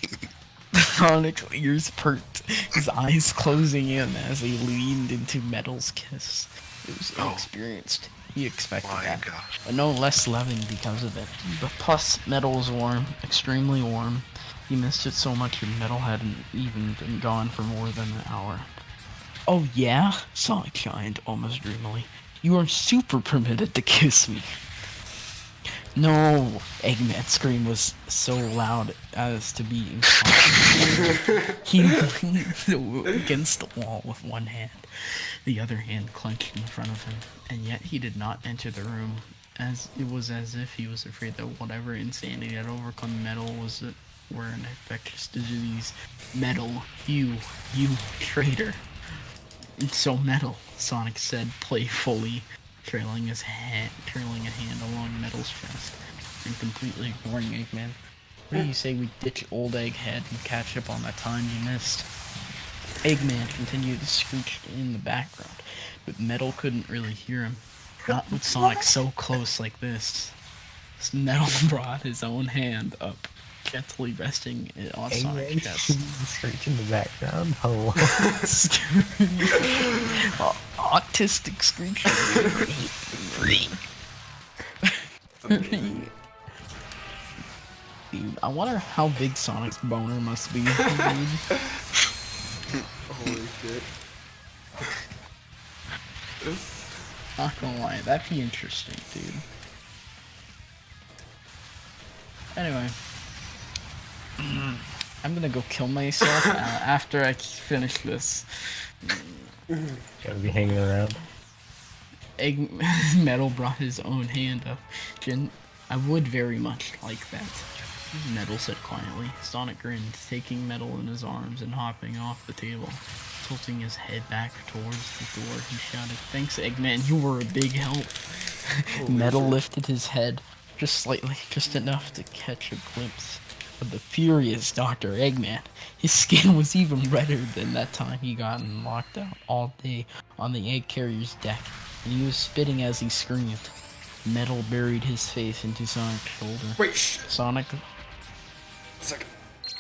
Sonic's ears perked, his eyes closing in as he leaned into Metal's kiss. It was inexperienced. He expected My that, gosh. but no less loving because of it. But plus, Metal was warm, extremely warm. He missed it so much that Metal hadn't even been gone for more than an hour. Oh yeah? Sonic shined, almost dreamily. You are super permitted to kiss me. No! Eggman's scream was so loud as to be impossible. He leaned against the wall with one hand, the other hand clenched in front of him, and yet he did not enter the room, as it was as if he was afraid that whatever insanity had overcome Metal were an infectious disease. Metal, you traitor. It's so Metal, Sonic said playfully, trailing a hand along Metal's chest, and completely ignoring Eggman. What do you say we ditch old Egghead and catch up on that time you missed? Eggman continued to screech in the background, but Metal couldn't really hear him. Not with Sonic so close like this. Metal brought his own hand up, gently resting it on Sonic's chest. Screech in the background. Hello. Autistic screeching. Dude, I wonder how big Sonic's boner must be. Dude. Holy shit. Not gonna lie, that'd be interesting, dude. Anyway. I'm gonna go kill myself after I finish this. Gotta be hanging around. Metal brought his own hand up. I would very much like that. Metal said quietly. Sonic grinned, taking Metal in his arms and hopping off the table. Tilting his head back towards the door, he shouted, "Thanks, Eggman, you were a big help." Metal lifted his head, just slightly, just enough to catch a glimpse of the furious Dr. Eggman. His skin was even redder than that time he gotten locked out all day on the egg carrier's deck, and he was spitting as he screamed. Metal buried his face into Sonic's shoulder. Wait, Sonic... It's like,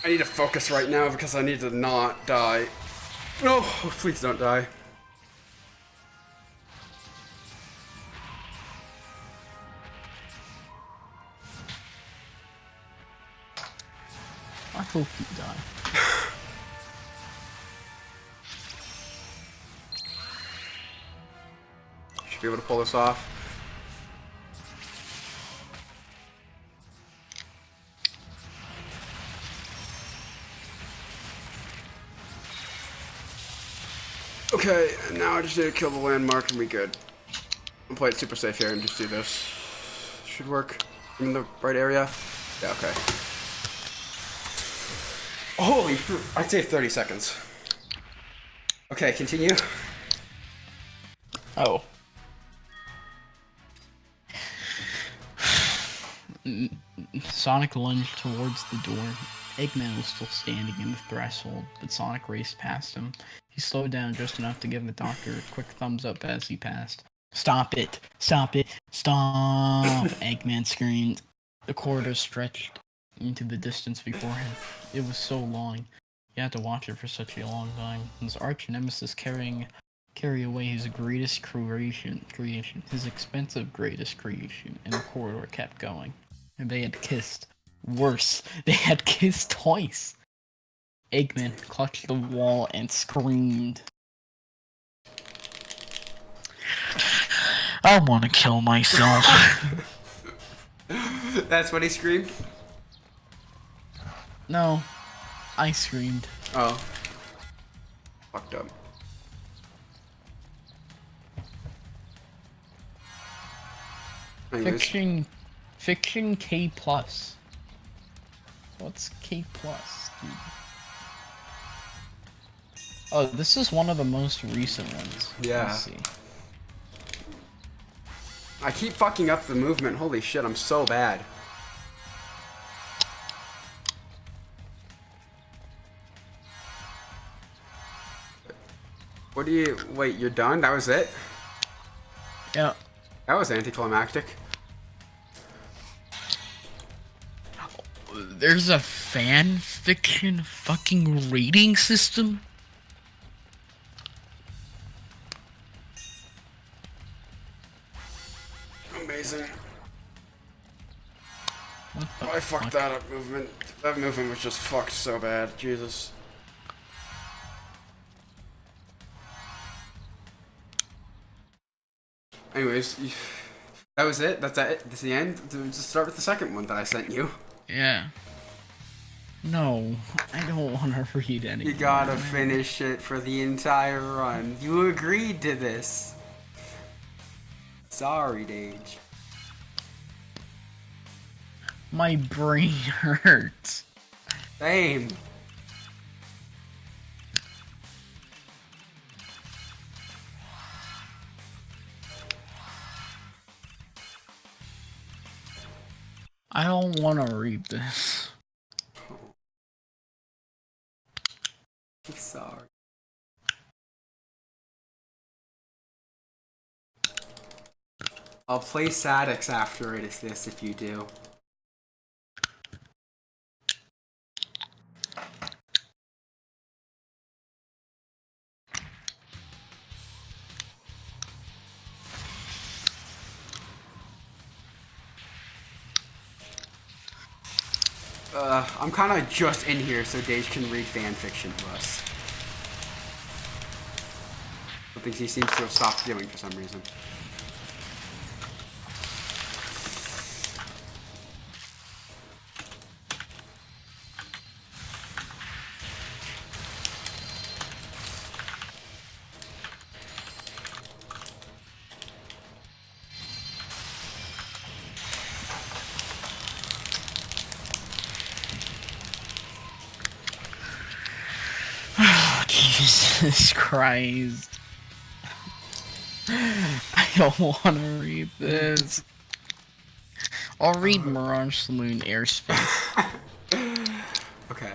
I need to focus right now because I need to not die. No, please don't die. I hope you die. Should be able to pull this off. Okay, and now I just need to kill the landmark and be good. I'll play it super safe here and just do this. Should work. I'm in the right area? Yeah, okay. Holy, I'd save 30 seconds. Okay, continue. Oh. Sonic lunged towards the door. Eggman was still standing in the threshold, but Sonic raced past him. He slowed down just enough to give the doctor a quick thumbs up as he passed. Stop it! Stop it! Stop! Eggman screamed. The corridor stretched into the distance before him. It was so long. He had to watch it for such a long time. His arch nemesis carry away his greatest creation, his expensive greatest creation, and the corridor kept going. And they had kissed. Worse, they had kissed twice. Eggman clutched the wall and screamed. I want to kill myself. That's what he screamed? No, I screamed. Oh. Fucked up. Anyways. Fiction K+. What's K+, dude? Oh, this is one of the most recent ones. Yeah. Let's see. I keep fucking up the movement. Holy shit, I'm so bad. What do you... Wait, you're done? That was it? Yeah. That was anticlimactic. There's a fan fiction fucking rating system? Amazing. What the I fucked that up movement. That movement was just fucked so bad. Jesus. Anyways, that was it. That's it. That's the end. Just start with the second one that I sent you. Yeah. No, I don't want to read anymore. You gotta finish it for the entire run. You agreed to this. Sorry, Dage. My brain hurts. Same. I don't want to read this. I'm sorry. I'll play SADX after it is this if you do. I'm kind of just in here so Dage can read fanfiction to us. Something he seems to have stopped doing for some reason. Jesus Christ. I don't want to read this. I'll read Mirage Saloon Airspace. Okay.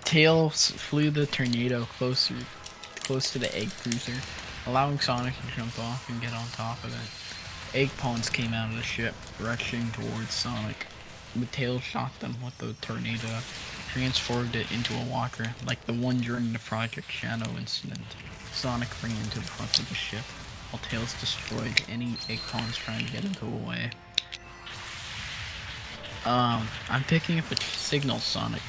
Tails flew the tornado close to the egg cruiser, allowing Sonic to jump off and get on top of it. Egg pawns came out of the ship, rushing towards Sonic. But Tails shot them with the tornado, transformed it into a walker, like the one during the Project Shadow incident. Sonic ran to the front of the ship, while Tails destroyed any egg pawns trying to get into the way. I'm picking up a signal, Sonic,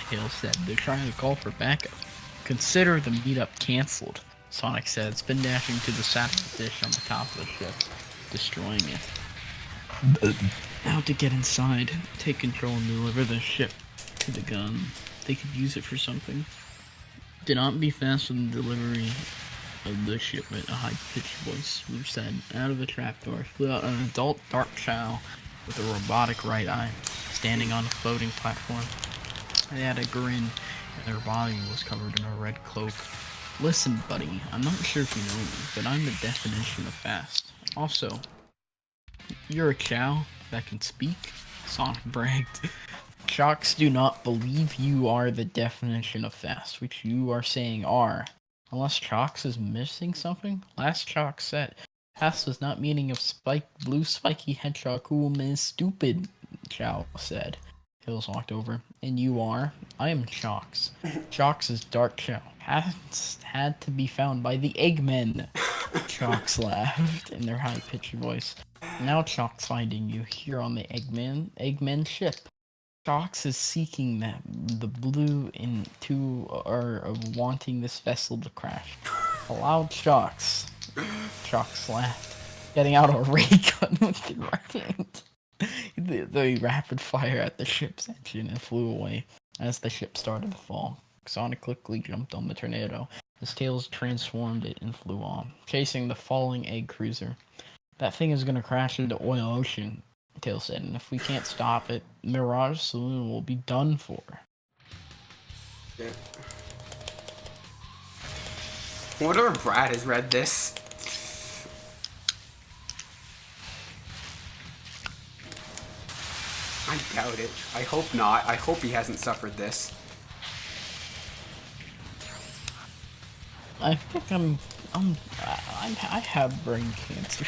Tails said. They're trying to call for backup. Consider the meetup cancelled, Sonic said, spin dashing to the satellite dish on the top of the ship, destroying it. Now to get inside, take control and deliver the ship to the gun. They could use it for something. Do not be fast with the delivery of the shipment, a high-pitched voice said. Out of the trapdoor flew out an adult dark child with a robotic right eye, standing on a floating platform. They had a grin, and their body was covered in a red cloak. Listen, buddy, I'm not sure if you know me, but I'm the definition of fast. Also, you're a cow that can speak? Sonic bragged. Shocks do not believe you are the definition of fast, which you are saying are. Unless Chalks is missing something? Last Chalk said, fast was not meaning of blue spiky hedgehog who is stupid, Chow said. Hills walked over. And you are? I am Chalks. Chalks is Dark Chow. Has had to be found by the Eggmen. Chalks laughed in their high-pitched voice. Now Chalk's finding you here on the Eggman ship. Chalks is seeking the blue into or wanting this vessel to crash. Allow Chalks. Chalks laughed, getting out a ray gun with the right hand. The rapid fire at the ship's engine and flew away as the ship started to fall. Sonic quickly jumped on the tornado. His tails transformed it and flew on, chasing the falling egg cruiser. That thing is gonna crash into Oil Ocean, Tails said, and if we can't stop it, Mirage Saloon will be done for. Yeah. I wonder if Brad has read this. I doubt it. I hope not. I hope he hasn't suffered this. I think I have brain cancer.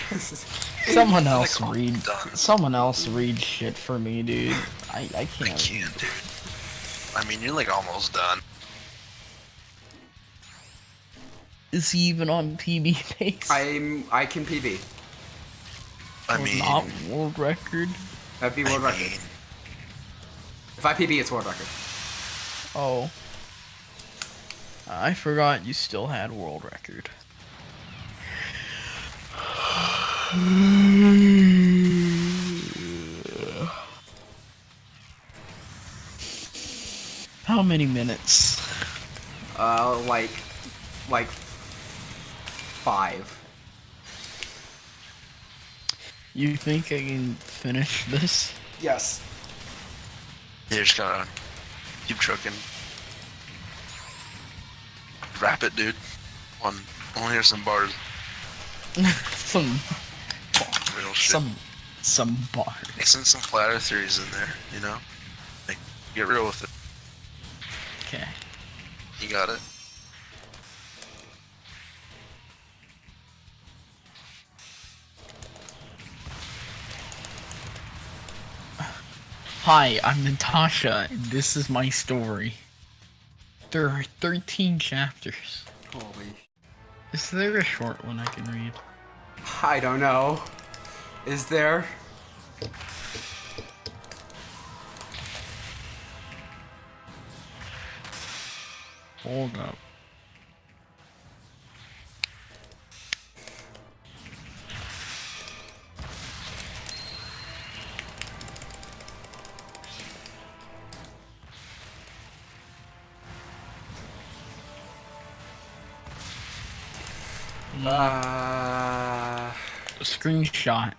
Someone else read shit for me, dude. I can't. I can't, dude. I mean, you're like almost done. Is he even on PB pace? I can PB. I mean, not world record. That'd be world record. If I PB, it's world record. Oh. I forgot you still had world record. How many minutes? Like 5. You think I can finish this? Yes. you just gotta keep trucking. Wrap it, dude. I wanna hear some bars. some Real shit. some bars. Mix in some flatter theories in there, you know? Like, get real with it. Okay. You got it. Hi, I'm Natasha, and this is my story. There are 13 chapters. Holy. Is there a short one I can read? I don't know. Is there? Hold up. Screenshot.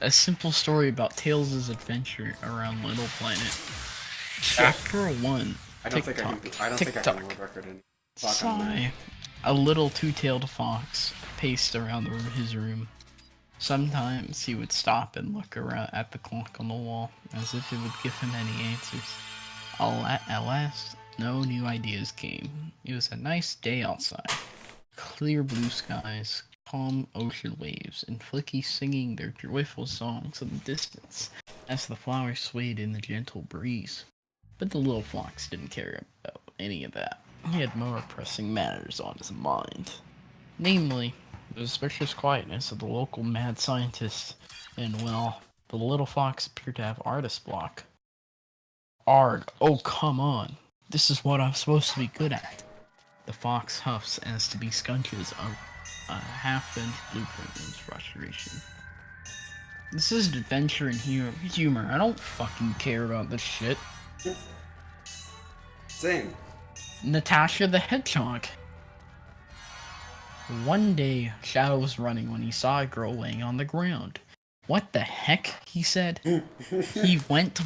A simple story about Tails' adventure around Little Planet. Chapter 1. I don't think I can world record in. Sigh. A little two-tailed fox paced around his room. Sometimes he would stop and look around at the clock on the wall, as if it would give him any answers. At last, no new ideas came. It was a nice day outside. Clear blue skies, calm ocean waves, and Flicky singing their joyful songs in the distance as the flowers swayed in the gentle breeze. But the little fox didn't care about any of that. He had more pressing matters on his mind. Namely, the suspicious quietness of the local mad scientist, and, well, the little fox appeared to have artist block. Arg, oh come on. This is what I'm supposed to be good at. The fox huffs as to be scunches a half-inch blueprint in his frustration. This is adventure and humor. I don't fucking care about this shit. Same. Natasha the Hedgehog. One day, Shadow was running when he saw a girl laying on the ground. What the heck? He said. He walked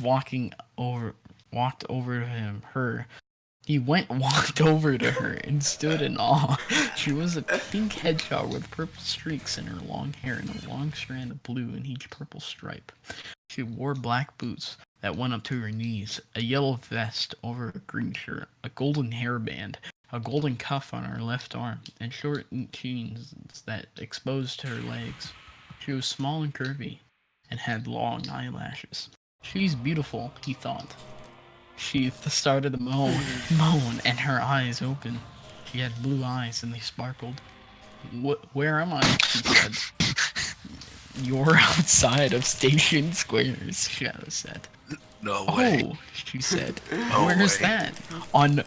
over to her and stood in awe. She was a pink hedgehog with purple streaks in her long hair and a long strand of blue in each purple stripe. She wore black boots that went up to her knees, a yellow vest over a green shirt, a golden hairband, a golden cuff on her left arm, and short jeans that exposed her legs. She was small and curvy, and had long eyelashes. She's beautiful, he thought. She started to moan, and her eyes opened. She had blue eyes, and they sparkled. Where am I? She said. You're outside of Station Squares, Shadow said. No way. Oh, she said. No Where's way. that? On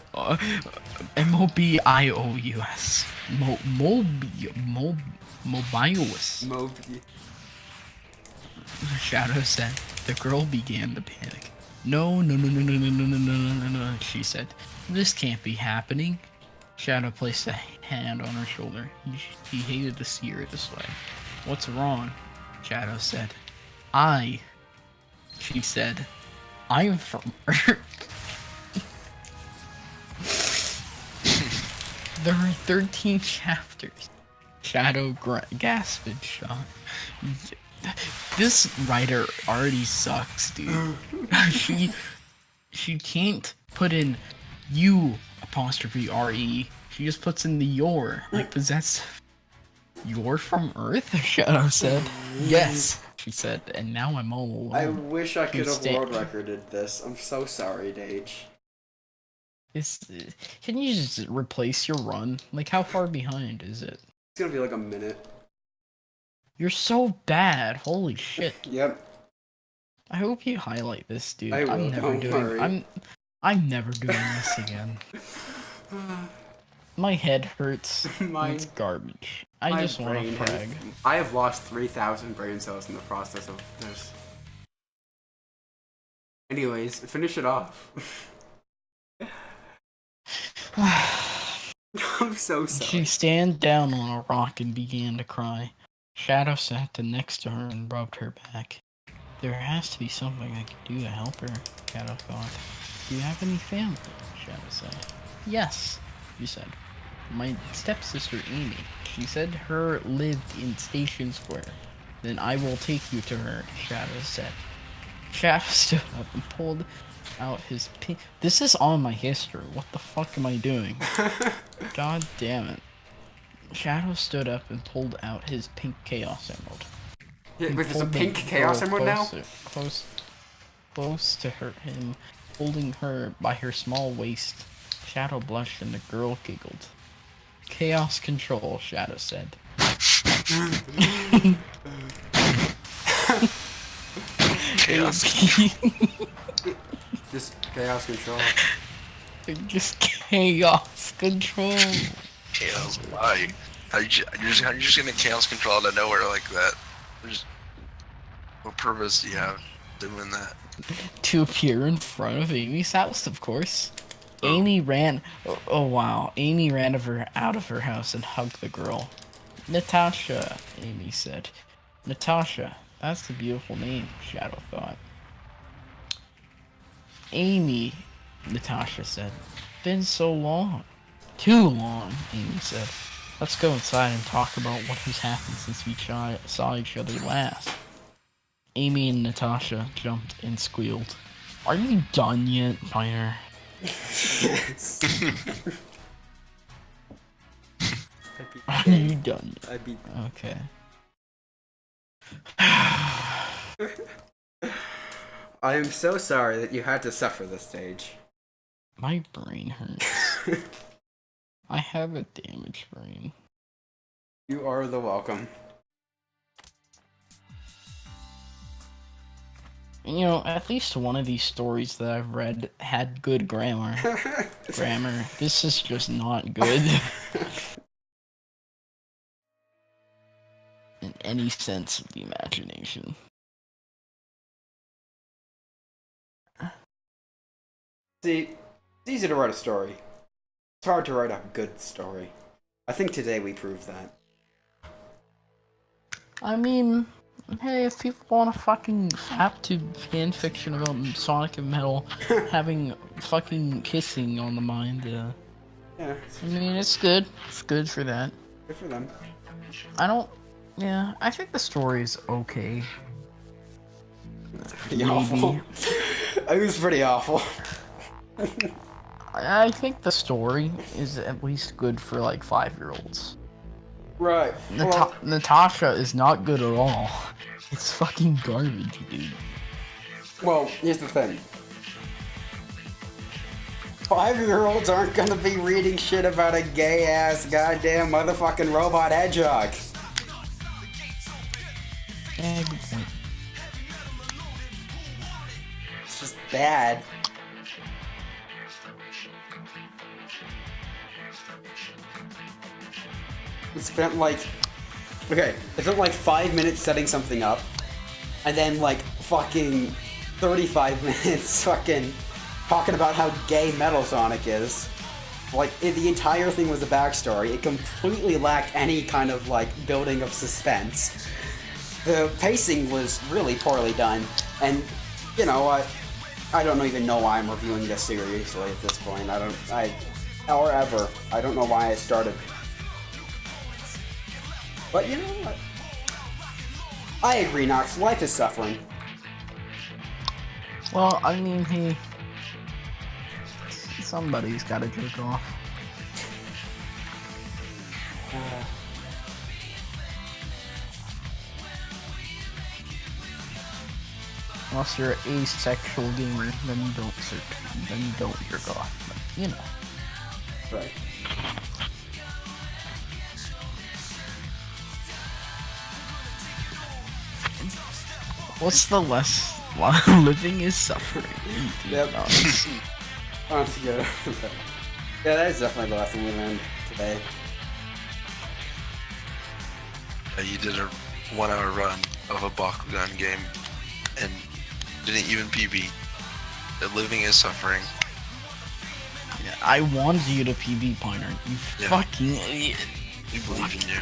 Mobius. Mobius. Moby. Shadow said. The girl began to panic. No, she said. This can't be happening. Shadow placed a hand on her shoulder. He hated to see her this way. What's wrong? Shadow said. She said. I'm from Earth. There are 13 chapters. Shadow gasped in shock. This writer already sucks, dude. She can't put in U''RE. She just puts in the your, like possessive. You're from Earth? Shadow said. Yes, she said, and now I'm all alone. I wish I could have You world recorded this. I'm so sorry, Dage. Can you just replace your run? Like, how far behind is it? It's gonna be like a minute. You're so bad. Holy shit. Yep. I hope you highlight this, dude. I will, I'm never don't doing. worry. I'm never doing this again. My head hurts. It's garbage. I My just want to brain frag. I have lost 3,000 brain cells in the process of this. Anyways, finish it off. I'm so sorry. She stand down on a rock and began to cry. Shadow sat next to her and rubbed her back. There has to be something I can do to help her, Shadow thought. Do you have any family? Shadow said. Yes, she said. My stepsister Amy. She said her lived in Station Square. Then I will take you to her, Shadow said. Shadow stood up and pulled out his pink. This is on my history. What the fuck am I doing? God damn it. Shadow stood up and pulled out his pink Chaos Emerald. Yeah, wait, there's a Pulled the pink Chaos girl Emerald now? Close to him, holding her by her small waist. Shadow blushed and the girl giggled. Chaos control, Shadow said. Chaos. Just chaos control. Just chaos control. Chaos. Why? How you just gonna chaos control out of nowhere like that? What purpose do you have doing that? To appear in front of Amy's house, of course. Oh. Amy ran. Oh wow! Amy ran out of her house and hugged the girl. Natasha, Amy said. Natasha, that's a beautiful name, Shadow thought. Amy, Natasha said. Been so long. Too long, Amy said. Let's go inside and talk about what has happened since we saw each other last. Amy and Natasha jumped and squealed. Are you done yet, Piner? Yes. Are you done yet? I'd be. Okay. I am so sorry that you had to suffer this stage. My brain hurts. I have a damaged brain. You are the welcome. You know, at least one of these stories that I've read had good grammar. This is just not good. In any sense of the imagination. See, it's easy to write a story. It's hard to write a good story. I think today we proved that. I mean, hey, if people want to fucking have to fanfiction about Sonic and Metal having fucking kissing on the mind, Yeah, I mean, it's good. It's good for that. good for them. I think the story is okay. pretty awful. It was pretty awful. I think the story is at least good for like 5-year-olds. Right. Well, Natasha is not good at all. It's fucking garbage, dude. well, here's the thing. 5-year-olds aren't gonna be reading shit about a gay-ass goddamn motherfucking robot hedgehog. Yeah, good point. It's just bad. It spent like... Okay, it spent like 5 minutes setting something up, and then like fucking 35 minutes fucking talking about how gay Metal Sonic is. Like, the entire thing was a backstory. It completely lacked any kind of like building of suspense. The pacing was really poorly done, and you know what? I don't even know why I'm reviewing this seriously at this point. Or ever. I don't know why I started. But you know what? I agree, Nox. Life is suffering. Well, I mean, somebody's got to jerk off. Unless you're an asexual gamer, then you don't jerk off. But, you know. Right. What's the less living is suffering? Yep. Honestly, good. Yeah, that is definitely the lesson we learned today. You did a 1-hour run of a Bakugan game and didn't even PB. The living is suffering. Yeah, I wanted you to PB, Piner. You Yeah. fucking idiot. We believe in you.